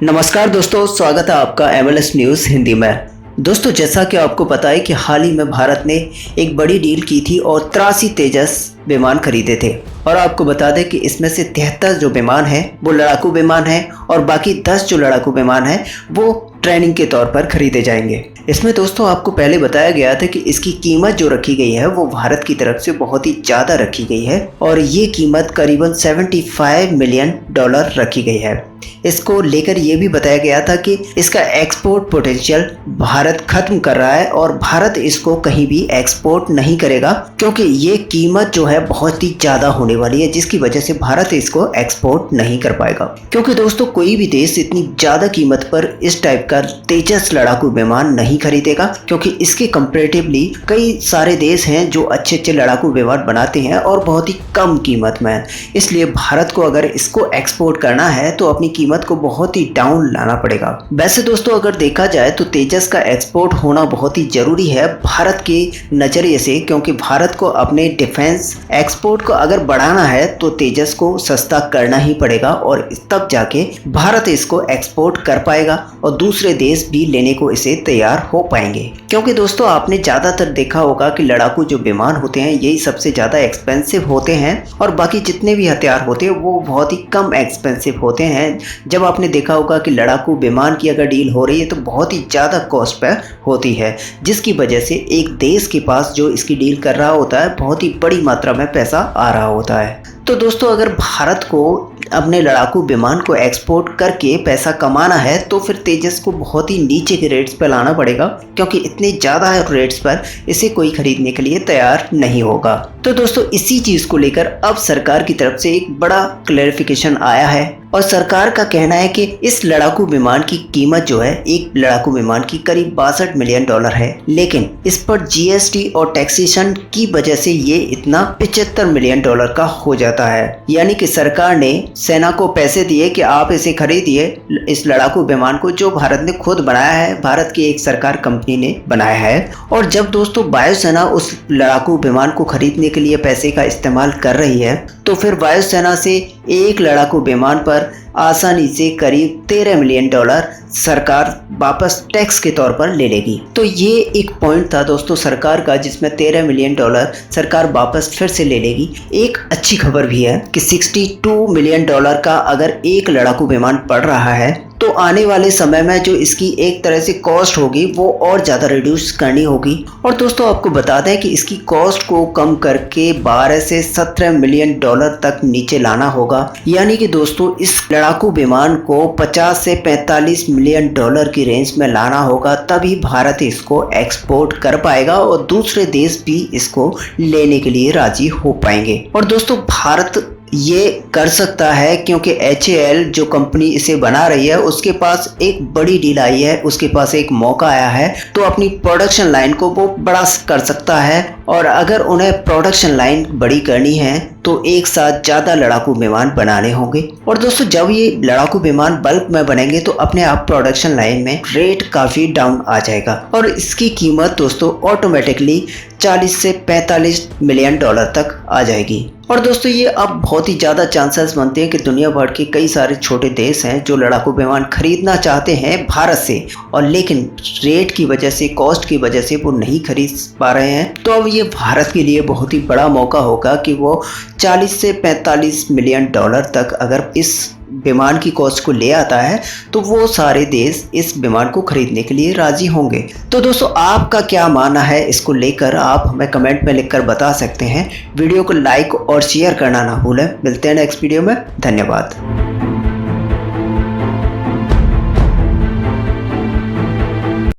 नमस्कार दोस्तों, स्वागत है आपका MLS न्यूज़ हिंदी में। दोस्तों, जैसा कि आपको पता है कि हाल ही में भारत ने एक बड़ी डील की थी और 83 तेजस विमान खरीदे थे। और आपको बता दें कि इसमें से 73 जो विमान हैं वो लड़ाकू विमान हैं और बाकी 10 जो लड़ाकू विमान हैं वो ट्रेनिंग के तौर पर खरीदे जाएंगे। इसमें दोस्तों आपको पहले बताया गया था कि इसकी कीमत जो रखी गई है वो भारत की तरफ से बहुत ही ज़्यादा रखी गई है और ये कीमत करीबन $75 मिलियन रखी गई है। इसको लेकर ये भी बताया गया था कि इसका एक्सपोर्ट पोटेंशियल भारत खत्म कर रहा है और भारत इसको कहीं भी एक्सपोर्ट नहीं करेगा, क्योंकि ये कीमत जो है बहुत ही ज़्यादा होने वाली है, जिसकी वजह से भारत इसको एक्सपोर्ट नहीं कर पाएगा। क्योंकि दोस्तों कोई भी देश इतनी ज़्यादा कीमत पर इस टाइप का तेजस लड़ाकू विमान नहीं खरीदेगा, क्योंकि इसके कंपैरेटिवली कई सारे देश हैं जो अच्छे अच्छे लड़ाकू विमान बनाते हैं और बहुत ही कम कीमत में। इसलिए भारत को अगर इसको एक्सपोर्ट करना है तो अपनी कीमत को बहुत ही डाउन लाना पड़ेगा। वैसे दोस्तों अगर देखा जाए तो तेजस का एक्सपोर्ट होना बहुत ही जरूरी है भारत के नजरिए से, क्योंकि भारत को अपने डिफेंस एक्सपोर्ट को अगर बढ़ाना है तो तेजस को सस्ता करना ही पड़ेगा और तब जाके भारत इसको एक्सपोर्ट कर पाएगा और दूसरे देश भी लेने को इसे तैयार हो पाएंगे। क्योंकि दोस्तों आपने ज्यादातर देखा होगा कि लड़ाकू जो विमान होते हैं यही सबसे ज्यादा एक्सपेंसिव होते हैं और बाकी जितने भी हथियार होते हैं वो बहुत ही कम एक्सपेंसिव होते हैं। जब आपने देखा होगा कि लड़ाकू विमान की अगर डील हो रही है तो बहुत ही ज़्यादा कॉस्ट पर होती है, जिसकी वजह से एक देश के पास जो इसकी डील कर रहा होता है बहुत ही बड़ी मात्रा में पैसा आ रहा होता है। तो दोस्तों अगर भारत को अपने लड़ाकू विमान को एक्सपोर्ट करके पैसा कमाना है तो फिर तेजस को बहुत ही नीचे के रेट्स पर लाना पड़ेगा, क्योंकि इतने ज़्यादा रेट्स पर इसे कोई खरीदने के लिए तैयार नहीं होगा। तो दोस्तों इसी चीज़ को लेकर अब सरकार की तरफ से एक बड़ा क्लैरिफिकेशन आया है और सरकार का कहना है कि इस लड़ाकू विमान की कीमत जो है एक लड़ाकू विमान की करीब $62 मिलियन है, लेकिन इस पर GST और टैक्सेशन की वजह से ये इतना $75 मिलियन का हो जाता है। यानी कि सरकार ने सेना को पैसे दिए कि आप इसे खरीदिए, इस लड़ाकू विमान को जो भारत ने खुद बनाया है, भारत की एक सरकार कंपनी ने बनाया है। और जब दोस्तों वायुसेना उस लड़ाकू विमान को खरीदने के लिए पैसे का इस्तेमाल कर रही है तो फिर वायुसेना से एक लड़ाकू विमान पर आसानी से करीब $13 मिलियन सरकार वापस टैक्स के तौर पर ले लेगी। तो ये एक पॉइंट था दोस्तों सरकार का, जिसमें $13 मिलियन सरकार वापस फिर से ले लेगी। एक अच्छी खबर भी है कि $62 मिलियन का अगर एक लड़ाकू विमान पड़ रहा है तो आने वाले समय में जो इसकी एक तरह से कॉस्ट होगी वो और ज़्यादा रिड्यूस करनी होगी। और दोस्तों आपको बता दें कि इसकी कॉस्ट को कम करके 12 से 17 मिलियन तक नीचे लाना होगा। यानी कि दोस्तों इस लड़ाकू विमान को 50 से 45 मिलियन की रेंज में लाना होगा, तभी भारत इसको एक्सपोर्ट कर पाएगा और दूसरे देश भी इसको लेने के लिए राजी हो पाएंगे। और दोस्तों भारत ये कर सकता है क्योंकि HAL जो कंपनी इसे बना रही है उसके पास एक बड़ी डील आई है, उसके पास एक मौका आया है, तो अपनी प्रोडक्शन लाइन को वो बड़ा कर सकता है। और अगर उन्हें प्रोडक्शन लाइन बड़ी करनी है तो एक साथ ज़्यादा लड़ाकू विमान बनाने होंगे। और दोस्तों जब ये लड़ाकू विमान बल्क में बनेंगे तो अपने आप प्रोडक्शन लाइन में रेट काफ़ी डाउन आ जाएगा और इसकी कीमत दोस्तों ऑटोमेटिकली 40 से 45 मिलियन तक आ जाएगी। और दोस्तों ये अब बहुत ही ज़्यादा चांसेस बनते हैं कि दुनिया भर के कई सारे छोटे देश हैं जो लड़ाकू विमान खरीदना चाहते हैं भारत से, और लेकिन रेट की वजह से, कॉस्ट की वजह से वो नहीं खरीद पा रहे हैं। तो अब ये भारत के लिए बहुत ही बड़ा मौका होगा कि वो 40 से 45 मिलियन तक अगर इस विमान की कॉस्ट को ले आता है तो वो सारे देश इस विमान को खरीदने के लिए राजी होंगे। तो दोस्तों आपका क्या मानना है इसको लेकर आप हमें कमेंट में लिखकर बता सकते हैं। वीडियो को लाइक और शेयर करना ना भूलें। मिलते हैं नेक्स्ट वीडियो में। धन्यवाद।